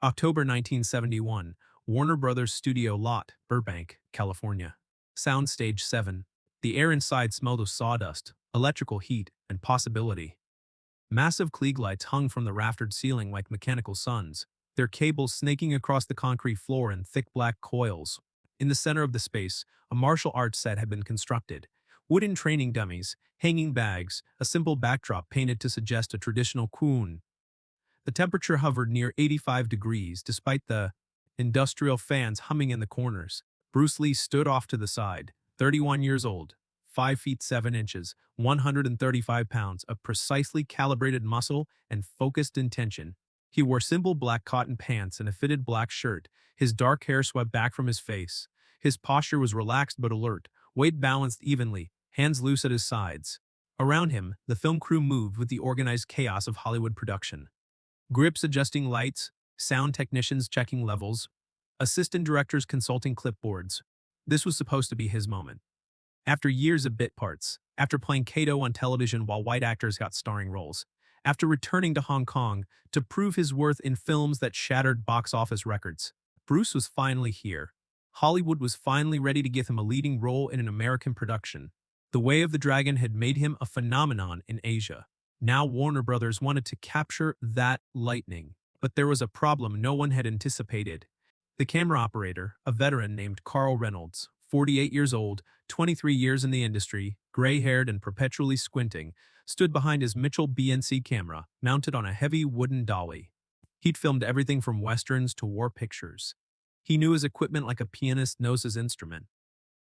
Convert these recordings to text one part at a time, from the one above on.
October 1971, Warner Brothers Studio Lot, Burbank, California. Soundstage 7. The air inside smelled of sawdust, electrical heat, and possibility. Massive Klieg lights hung from the raftered ceiling like mechanical suns, their cables snaking across the concrete floor in thick black coils. In the center of the space, a martial arts set had been constructed. Wooden training dummies, hanging bags, a simple backdrop painted to suggest a traditional kun. The temperature hovered near 85 degrees despite the industrial fans humming in the corners. Bruce Lee stood off to the side, 31 years old, 5 feet 7 inches, 135 pounds of precisely calibrated muscle and focused intention. He wore simple black cotton pants and a fitted black shirt, his dark hair swept back from his face. His posture was relaxed but alert, weight balanced evenly, hands loose at his sides. Around him, the film crew moved with the organized chaos of Hollywood production. Grips adjusting lights, sound technicians checking levels, assistant directors consulting clipboards. This was supposed to be his moment. After years of bit parts, after playing Kato on television while white actors got starring roles, after returning to Hong Kong to prove his worth in films that shattered box office records, Bruce was finally here. Hollywood was finally ready to give him a leading role in an American production. The Way of the Dragon had made him a phenomenon in Asia. Now Warner Brothers wanted to capture that lightning. But there was a problem no one had anticipated. The camera operator, a veteran named Carl Reynolds, 48 years old, 23 years in the industry, gray-haired and perpetually squinting, stood behind his Mitchell BNC camera, mounted on a heavy wooden dolly. He'd filmed everything from westerns to war pictures. He knew his equipment like a pianist knows his instrument.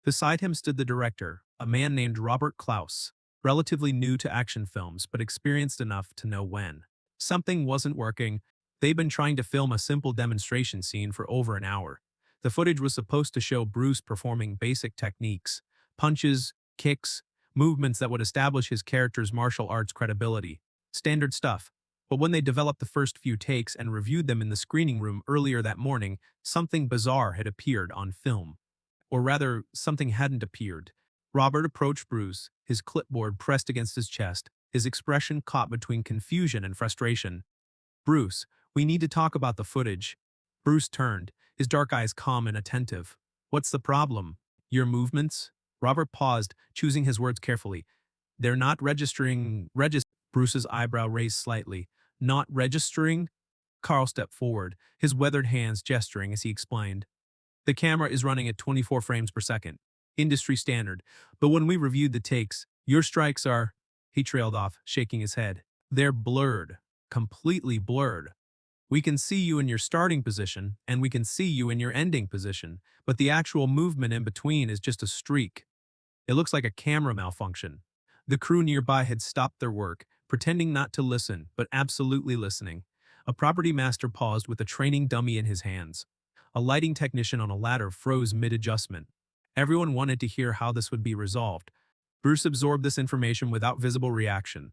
Beside him stood the director, a man named Robert Klaus, relatively new to action films but experienced enough to know when something wasn't working. They'd been trying to film a simple demonstration scene for over an hour. The footage was supposed to show Bruce performing basic techniques, punches, kicks, movements that would establish his character's martial arts credibility. Standard stuff. But when they developed the first few takes and reviewed them in the screening room earlier that morning, something bizarre had appeared on film. Or rather, something hadn't appeared. Robert approached Bruce, his clipboard pressed against his chest, his expression caught between confusion and frustration. "Bruce, we need to talk about the footage." Bruce turned, his dark eyes calm and attentive. "What's the problem? Your movements?" Robert paused, choosing his words carefully. "They're not registering." Bruce's eyebrow raised slightly. "Not registering?" Carl stepped forward, his weathered hands gesturing as he explained. "The camera is running at 24 frames per second. Industry standard. But when we reviewed the takes, your strikes are—" He trailed off, shaking his head. "They're blurred. Completely blurred. We can see you in your starting position, and we can see you in your ending position, but the actual movement in between is just a streak. It looks like a camera malfunction." The crew nearby had stopped their work, pretending not to listen, but absolutely listening. A property master paused with a training dummy in his hands. A lighting technician on a ladder froze mid-adjustment. Everyone wanted to hear how this would be resolved. Bruce absorbed this information without visible reaction.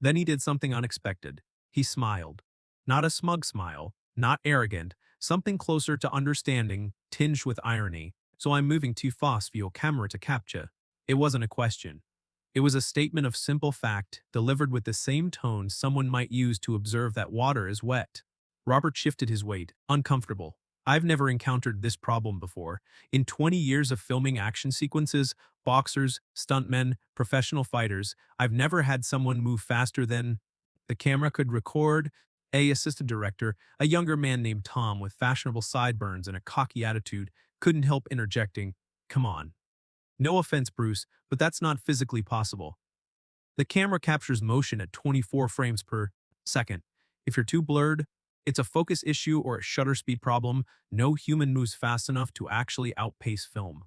Then he did something unexpected. He smiled. Not a smug smile, not arrogant, something closer to understanding, tinged with irony. "So I'm moving too fast for your camera to capture." It wasn't a question. It was a statement of simple fact, delivered with the same tone someone might use to observe that water is wet. Robert shifted his weight, uncomfortable. "I've never encountered this problem before. In 20 years of filming action sequences, boxers, stuntmen, professional fighters, I've never had someone move faster than—" The camera could record. A assistant director, a younger man named Tom with fashionable sideburns and a cocky attitude, couldn't help interjecting, "Come on. No offense, Bruce, but that's not physically possible. The camera captures motion at 24 frames per second. If you're too blurred, it's a focus issue or a shutter speed problem. No human moves fast enough to actually outpace film."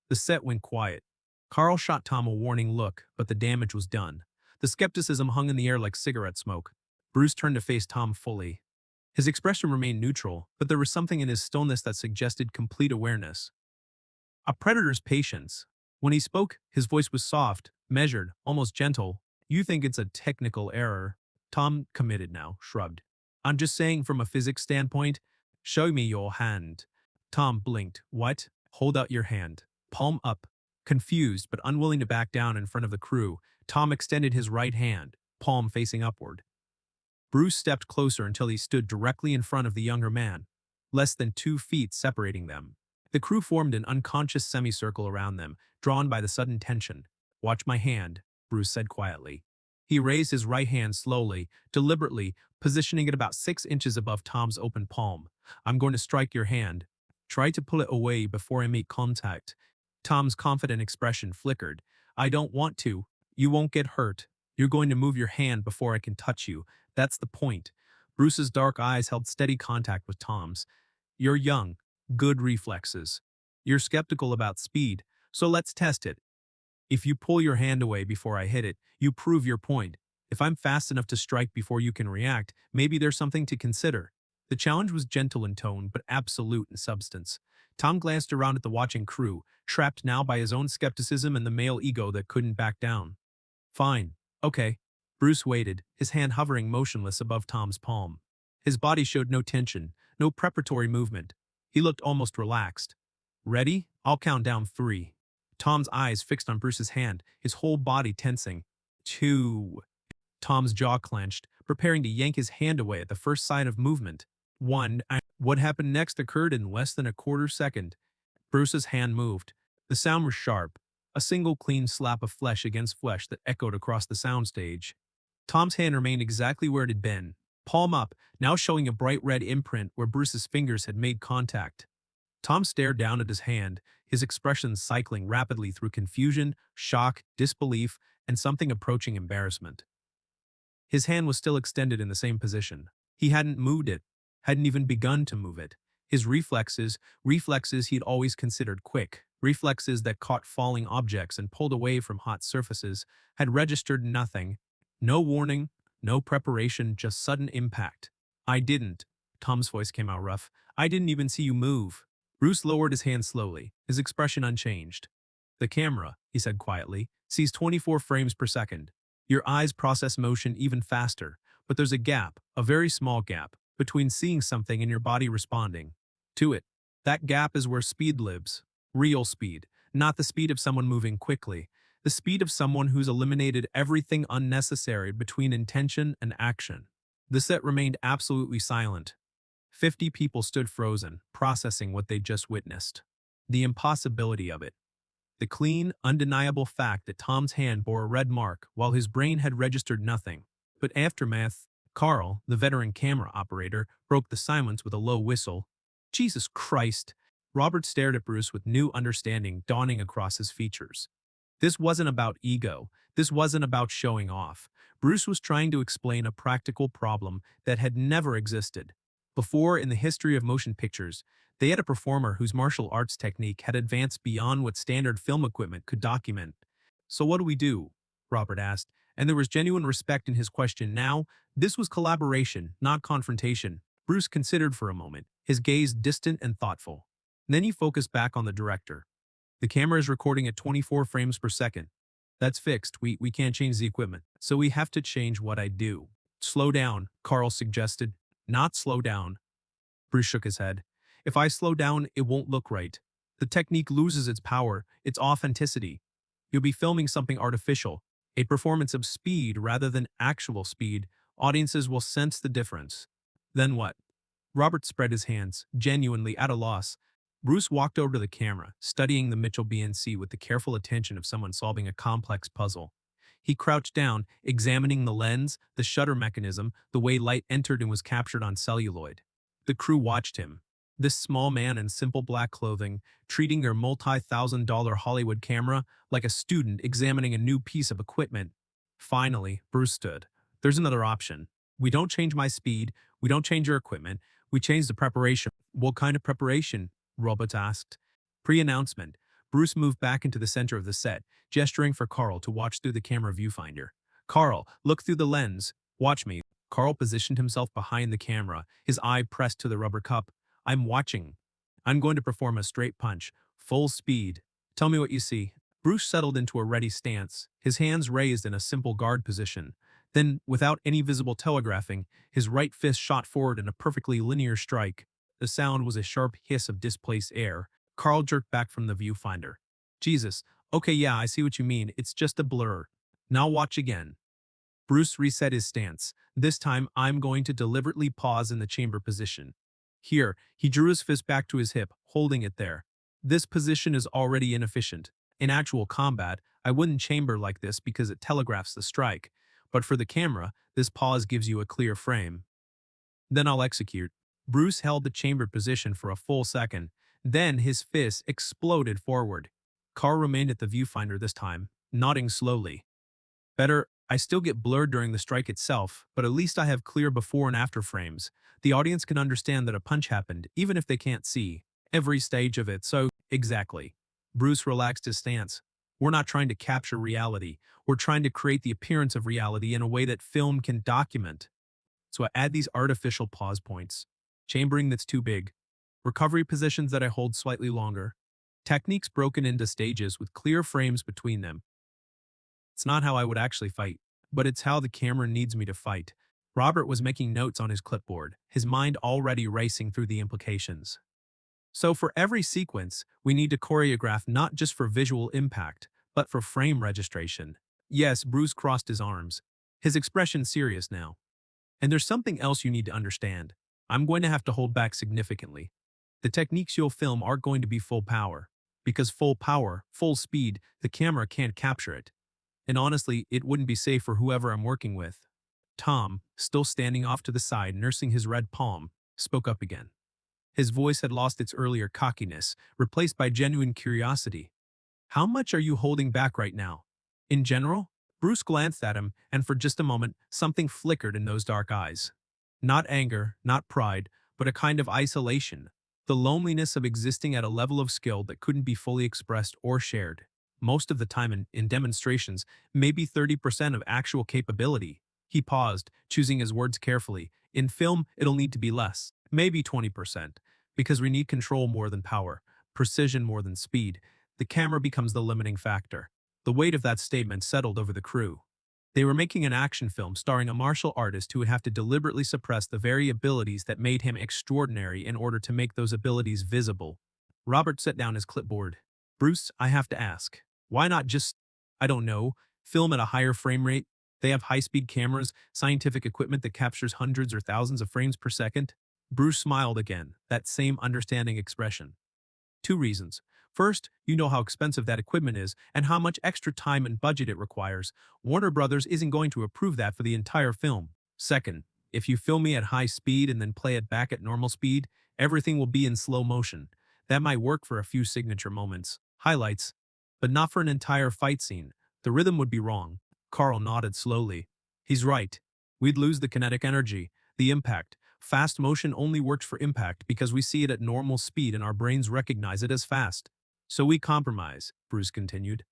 The set went quiet. Carl shot Tom a warning look, but the damage was done. The skepticism hung in the air like cigarette smoke. Bruce turned to face Tom fully. His expression remained neutral, but there was something in his stillness that suggested complete awareness. A predator's patience. When he spoke, his voice was soft, measured, almost gentle. "You think it's a technical error." Tom, committed now, shrugged. "I'm just saying from a physics standpoint, show me your hand." Tom blinked. "What?" "Hold out your hand. Palm up." Confused but unwilling to back down in front of the crew, Tom extended his right hand, palm facing upward. Bruce stepped closer until he stood directly in front of the younger man, less than 2 feet separating them. The crew formed an unconscious semicircle around them, drawn by the sudden tension. "Watch my hand," Bruce said quietly. He raised his right hand slowly, deliberately, positioning it about 6 inches above Tom's open palm. "I'm going to strike your hand. Try to pull it away before I make contact." Tom's confident expression flickered. "I don't want to. You won't get hurt. You're going to move your hand before I can touch you. That's the point." Bruce's dark eyes held steady contact with Tom's. "You're young. Good reflexes. You're skeptical about speed, so let's test it. If you pull your hand away before I hit it, you prove your point. If I'm fast enough to strike before you can react, maybe there's something to consider." The challenge was gentle in tone, but absolute in substance. Tom glanced around at the watching crew, trapped now by his own skepticism and the male ego that couldn't back down. "Fine. Okay." Bruce waited, his hand hovering motionless above Tom's palm. His body showed no tension, no preparatory movement. He looked almost relaxed. "Ready? I'll count down 3. Tom's eyes fixed on Bruce's hand, his whole body tensing. 2. Tom's jaw clenched, preparing to yank his hand away at the first sign of movement. 1. What happened next occurred in less than a quarter second. Bruce's hand moved. The sound was sharp, a single clean slap of flesh against flesh that echoed across the soundstage. Tom's hand remained exactly where it had been, palm up, now showing a bright red imprint where Bruce's fingers had made contact. Tom stared down at his hand, his expression cycling rapidly through confusion, shock, disbelief, and something approaching embarrassment. His hand was still extended in the same position. He hadn't moved it, hadn't even begun to move it. His reflexes he'd always considered quick, reflexes that caught falling objects and pulled away from hot surfaces, had registered nothing. No warning, no preparation, just sudden impact. "I didn't." Tom's voice came out rough. "I didn't even see you move." Bruce lowered his hand slowly, his expression unchanged. "The camera," he said quietly, "sees 24 frames per second. Your eyes process motion even faster, but there's a gap, a very small gap, between seeing something and your body responding to it. That gap is where speed lives. Real speed, not the speed of someone moving quickly, the speed of someone who's eliminated everything unnecessary between intention and action." The set remained absolutely silent. 50 people stood frozen, processing what they'd just witnessed. The impossibility of it. The clean, undeniable fact that Tom's hand bore a red mark while his brain had registered nothing. But aftermath. Carl, the veteran camera operator, broke the silence with a low whistle. "Jesus Christ!" Robert stared at Bruce with new understanding dawning across his features. This wasn't about ego. This wasn't about showing off. Bruce was trying to explain a practical problem that had never existed. Before, in the history of motion pictures, they had a performer whose martial arts technique had advanced beyond what standard film equipment could document. "So what do we do?" Robert asked, and there was genuine respect in his question now. This was collaboration, not confrontation. Bruce considered for a moment, his gaze distant and thoughtful. Then he focused back on the director. "The camera is recording at 24 frames per second. That's fixed. We can't change the equipment. So we have to change what I do." "Slow down," Carl suggested. "Not slow down." Bruce shook his head. "If I slow down, it won't look right. The technique loses its power, its authenticity. You'll be filming something artificial, a performance of speed rather than actual speed. Audiences will sense the difference." "Then what?" Robert spread his hands, genuinely at a loss. Bruce walked over to the camera, studying the Mitchell BNC with the careful attention of someone solving a complex puzzle. He crouched down, examining the lens, the shutter mechanism, the way light entered and was captured on celluloid. The crew watched him. This small man in simple black clothing, treating their multi-$1,000 Hollywood camera like a student examining a new piece of equipment. Finally, Bruce stood. "There's another option. We don't change my speed, we don't change your equipment, we change the preparation." "What kind of preparation?" Robert asked. "Pre-announcement." Bruce moved back into the center of the set, gesturing for Carl to watch through the camera viewfinder. "Carl, look through the lens. Watch me." Carl positioned himself behind the camera, his eye pressed to the rubber cup. "I'm watching. I'm going to perform a straight punch, full speed. Tell me what you see." Bruce settled into a ready stance, his hands raised in a simple guard position. Then, without any visible telegraphing, his right fist shot forward in a perfectly linear strike. The sound was a sharp hiss of displaced air. Carl jerked back from the viewfinder. "Jesus, okay, yeah, I see what you mean. It's just a blur. Now watch again." Bruce reset his stance. This time, I'm going to deliberately pause in the chamber position. Here, he drew his fist back to his hip, holding it there. This position is already inefficient. In actual combat, I wouldn't chamber like this because it telegraphs the strike. But for the camera, this pause gives you a clear frame. Then I'll execute. Bruce held the chambered position for a full second. Then his fist exploded forward. Carl remained at the viewfinder this time, nodding slowly. Better, I still get blurred during the strike itself, but at least I have clear before and after frames. The audience can understand that a punch happened, even if they can't see every stage of it, so, exactly. Bruce relaxed his stance. We're not trying to capture reality. We're trying to create the appearance of reality in a way that film can document. So I add these artificial pause points. Chambering that's too big. Recovery positions that I hold slightly longer. Techniques broken into stages with clear frames between them. It's not how I would actually fight, but it's how the camera needs me to fight. Robert was making notes on his clipboard, his mind already racing through the implications. So for every sequence, we need to choreograph not just for visual impact, but for frame registration. Yes, Bruce crossed his arms, his expression serious now. And there's something else you need to understand. I'm going to have to hold back significantly. The techniques you'll film aren't going to be full power. Because full power, full speed, the camera can't capture it. And honestly, it wouldn't be safe for whoever I'm working with. Tom, still standing off to the side nursing his red palm, spoke up again. His voice had lost its earlier cockiness, replaced by genuine curiosity. How much are you holding back right now? In general? Bruce glanced at him, and for just a moment, something flickered in those dark eyes. Not anger, not pride, but a kind of isolation. The loneliness of existing at a level of skill that couldn't be fully expressed or shared. Most of the time in demonstrations, maybe 30% of actual capability. He paused, choosing his words carefully. In film, it'll need to be less, maybe 20%, because we need control more than power, precision more than speed. The camera becomes the limiting factor. The weight of that statement settled over the crew. They were making an action film starring a martial artist who would have to deliberately suppress the very abilities that made him extraordinary in order to make those abilities visible. Robert set down his clipboard. Bruce, I have to ask, why not just, I don't know, film at a higher frame rate? They have high-speed cameras, scientific equipment that captures hundreds or thousands of frames per second. Bruce smiled again, that same understanding expression. 2 reasons. First, you know how expensive that equipment is and how much extra time and budget it requires. Warner Brothers isn't going to approve that for the entire film. Second, if you film me at high speed and then play it back at normal speed, everything will be in slow motion. That might work for a few signature moments, highlights, but not for an entire fight scene. The rhythm would be wrong. Carl nodded slowly. He's right. We'd lose the kinetic energy, the impact. Fast motion only works for impact because we see it at normal speed and our brains recognize it as fast. So we compromise, Bruce continued.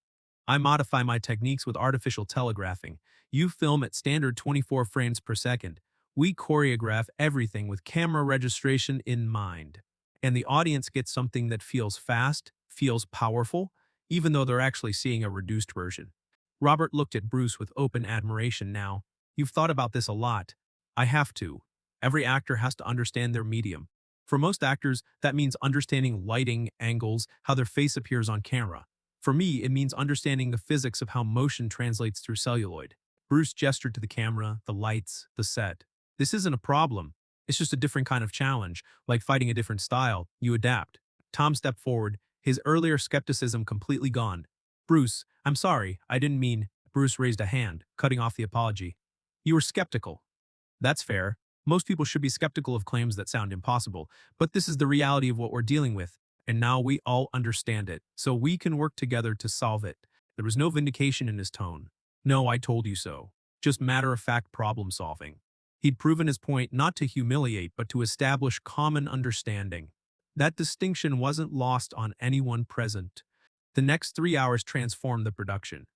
I modify my techniques with artificial telegraphing. You film at standard 24 frames per second. We choreograph everything with camera registration in mind. And the audience gets something that feels fast, feels powerful, even though they're actually seeing a reduced version. Robert looked at Bruce with open admiration now. You've thought about this a lot. I have to. Every actor has to understand their medium. For most actors, that means understanding lighting, angles, how their face appears on camera. For me, it means understanding the physics of how motion translates through celluloid. Bruce gestured to the camera, the lights, the set. This isn't a problem. It's just a different kind of challenge, like fighting a different style. You adapt. Tom stepped forward, his earlier skepticism completely gone. Bruce, I'm sorry, I didn't mean. Bruce raised a hand, cutting off the apology. You were skeptical. That's fair. Most people should be skeptical of claims that sound impossible, but this is the reality of what we're dealing with, and now we all understand it, so we can work together to solve it. There was no vindication in his tone. No, I told you so. Just matter-of-fact problem-solving. He'd proven his point not to humiliate, but to establish common understanding. That distinction wasn't lost on anyone present. The next 3 hours transformed the production.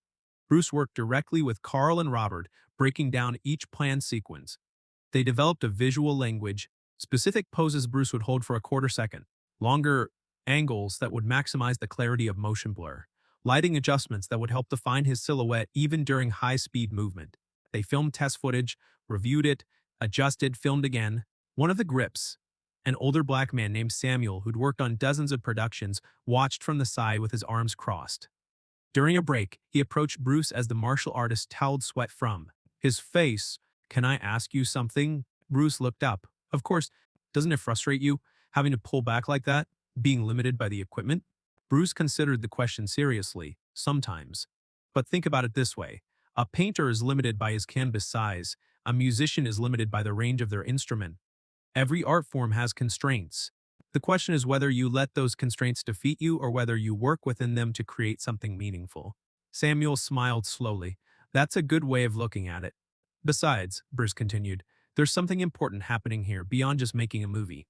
Bruce worked directly with Carl and Robert, breaking down each planned sequence. They developed a visual language, specific poses Bruce would hold for a quarter second, longer angles that would maximize the clarity of motion blur, lighting adjustments that would help define his silhouette even during high-speed movement. They filmed test footage, reviewed it, adjusted, filmed again. One of the grips, an older black man named Samuel who'd worked on dozens of productions, watched from the side with his arms crossed. During a break, he approached Bruce as the martial artist toweled sweat from His face, "Can I ask you something?" Bruce looked up. Of course, doesn't it frustrate you, having to pull back like that, being limited by the equipment? Bruce considered the question seriously, sometimes. But think about it this way. A painter is limited by his canvas size. A musician is limited by the range of their instrument. Every art form has constraints. The question is whether you let those constraints defeat you or whether you work within them to create something meaningful. Samuel smiled slowly. That's a good way of looking at it. Besides, Bruce continued, there's something important happening here beyond just making a movie.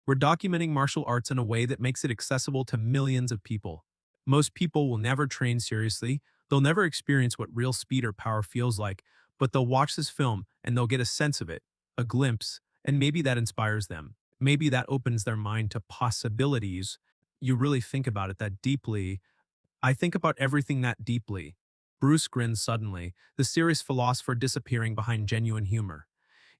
We're documenting martial arts in a way that makes it accessible to millions of people. Most people will never train seriously, they'll never experience what real speed or power feels like, but they'll watch this film and they'll get a sense of it, a glimpse, and maybe that inspires them. Maybe that opens their mind to possibilities. You really think about it that deeply. I think about everything that deeply. Bruce grinned suddenly, the serious philosopher disappearing behind genuine humor.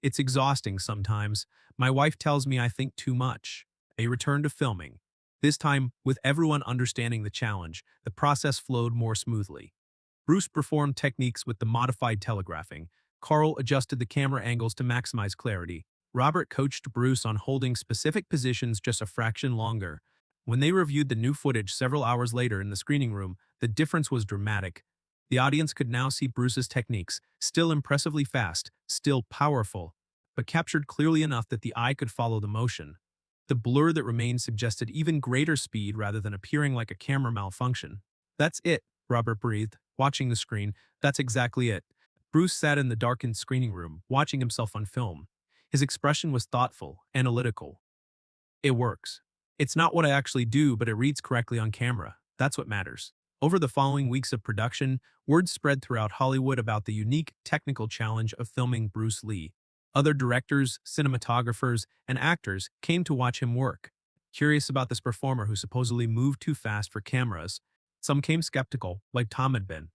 It's exhausting sometimes. My wife tells me I think too much. A return to filming. This time, with everyone understanding the challenge, the process flowed more smoothly. Bruce performed techniques with the modified telegraphing. Carl adjusted the camera angles to maximize clarity. Robert coached Bruce on holding specific positions just a fraction longer. When they reviewed the new footage several hours later in the screening room, the difference was dramatic. The audience could now see Bruce's techniques, still impressively fast, still powerful, but captured clearly enough that the eye could follow the motion. The blur that remained suggested even greater speed rather than appearing like a camera malfunction. That's it, Robert breathed, watching the screen. That's exactly it. Bruce sat in the darkened screening room, watching himself on film. His expression was thoughtful, analytical. It works. It's not what I actually do, but it reads correctly on camera. That's what matters. Over the following weeks of production, word spread throughout Hollywood about the unique technical challenge of filming Bruce Lee. Other directors, cinematographers, and actors came to watch him work, curious about this performer who supposedly moved too fast for cameras. Some came skeptical, like Tom had been.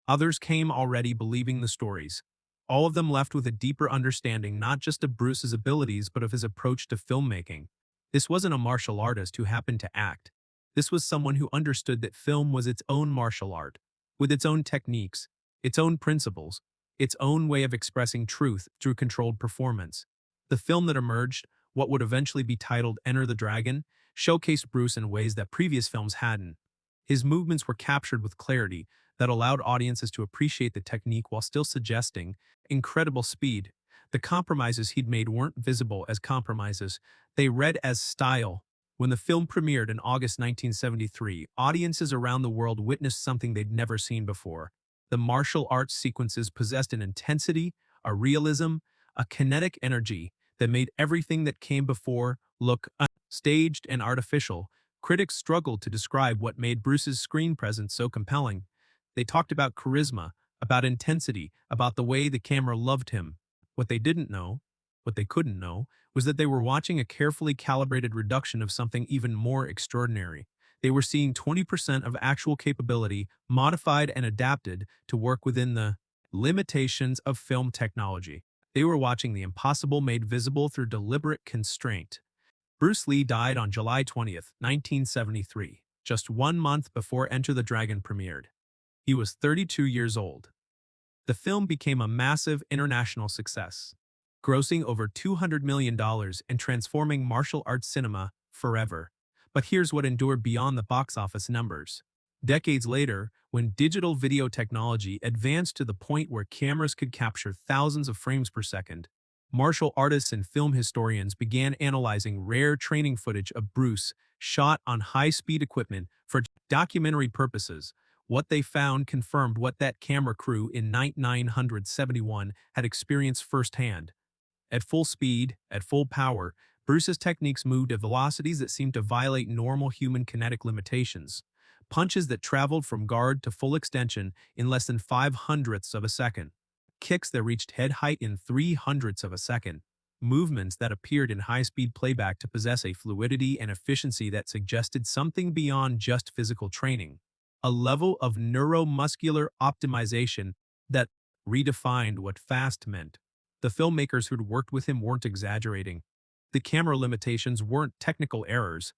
Others came already believing the stories. All of them left with a deeper understanding not just of Bruce's abilities but of his approach to filmmaking. This wasn't a martial artist who happened to act. This was someone who understood that film was its own martial art, with its own techniques, its own principles, its own way of expressing truth through controlled performance. The film that emerged, what would eventually be titled Enter the Dragon, showcased Bruce in ways that previous films hadn't. His movements were captured with clarity that allowed audiences to appreciate the technique while still suggesting incredible speed. The compromises he'd made weren't visible as compromises, they read as style. When the film premiered in August 1973, audiences around the world witnessed something they'd never seen before. The martial arts sequences possessed an intensity, a realism, a kinetic energy that made everything that came before look staged and artificial. Critics struggled to describe what made Bruce's screen presence so compelling. They talked about charisma, about intensity, about the way the camera loved him. What they didn't know, what they couldn't know, was that they were watching a carefully calibrated reduction of something even more extraordinary. They were seeing 20% of actual capability modified and adapted to work within the limitations of film technology. They were watching the impossible made visible through deliberate constraint. Bruce Lee died on July 20th, 1973, just 1 month before Enter the Dragon premiered. He was 32 years old. The film became a massive international success, grossing over $200 million and transforming martial arts cinema forever. But here's what endured beyond the box office numbers. Decades later, when digital video technology advanced to the point where cameras could capture thousands of frames per second, martial artists and film historians began analyzing rare training footage of Bruce shot on high-speed equipment for documentary purposes. What they found confirmed what that camera crew in 1971 had experienced firsthand. At full speed, at full power, Bruce's techniques moved at velocities that seemed to violate normal human kinetic limitations. Punches that traveled from guard to full extension in less than 5/100ths of a second. Kicks that reached head height in 3/100ths of a second. Movements that appeared in high-speed playback to possess a fluidity and efficiency that suggested something beyond just physical training. A level of neuromuscular optimization that redefined what fast meant. The filmmakers who'd worked with him weren't exaggerating. The camera limitations weren't technical errors.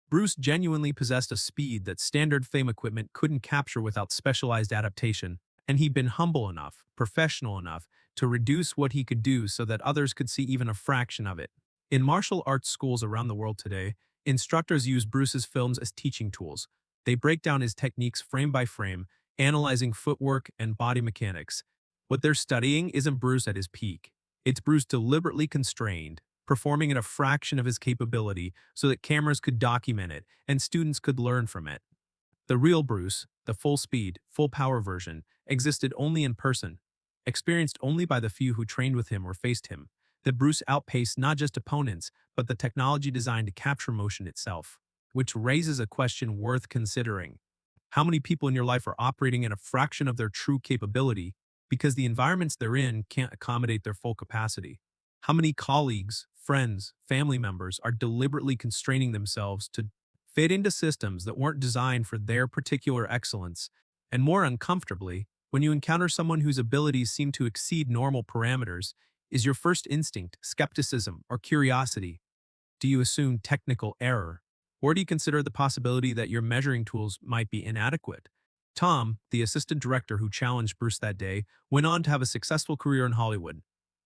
Bruce genuinely possessed a speed that standard film equipment couldn't capture without specialized adaptation. And he'd been humble enough, professional enough, to reduce what he could do so that others could see even a fraction of it. In martial arts schools around the world today, instructors use Bruce's films as teaching tools. They break down his techniques frame by frame, analyzing footwork and body mechanics. What they're studying isn't Bruce at his peak. It's Bruce deliberately constrained, performing at a fraction of his capability so that cameras could document it and students could learn from it. The real Bruce, the full speed, full power version, existed only in person, experienced only by the few who trained with him or faced him. That Bruce outpaced not just opponents, but the technology designed to capture motion itself. Which raises a question worth considering. How many people in your life are operating at a fraction of their true capability because the environments they're in can't accommodate their full capacity? How many colleagues, friends, family members are deliberately constraining themselves to fit into systems that weren't designed for their particular excellence? And more uncomfortably, when you encounter someone whose abilities seem to exceed normal parameters, is your first instinct skepticism or curiosity? Do you assume technical error? Or do you consider the possibility that your measuring tools might be inadequate? Tom, the assistant director who challenged Bruce that day, went on to have a successful career in Hollywood.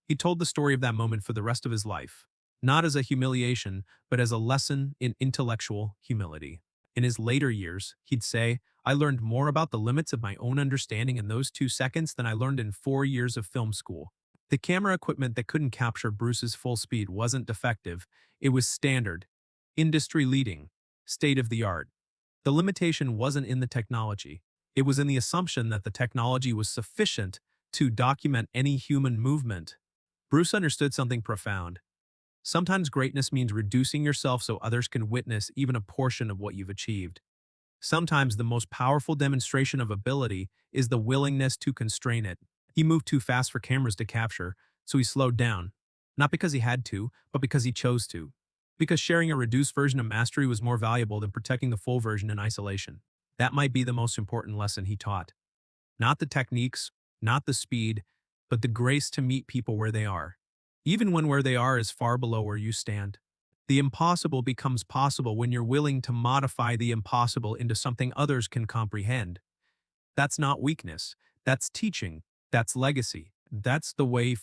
He told the story of that moment for the rest of his life, not as a humiliation, but as a lesson in intellectual humility. In his later years, he'd say, I learned more about the limits of my own understanding in those 2 seconds than I learned in 4 years of film school. The camera equipment that couldn't capture Bruce's full speed wasn't defective, it was standard, industry-leading, state-of-the-art. The limitation wasn't in the technology. It was in the assumption that the technology was sufficient to document any human movement. Bruce understood something profound. Sometimes greatness means reducing yourself so others can witness even a portion of what you've achieved. Sometimes the most powerful demonstration of ability is the willingness to constrain it. He moved too fast for cameras to capture, so he slowed down. Not because he had to, but because he chose to. Because sharing a reduced version of mastery was more valuable than protecting the full version in isolation. That might be the most important lesson he taught. Not the techniques, not the speed, but the grace to meet people where they are. Even when where they are is far below where you stand. The impossible becomes possible when you're willing to modify the impossible into something others can comprehend. That's not weakness. That's teaching. That's legacy. That's the way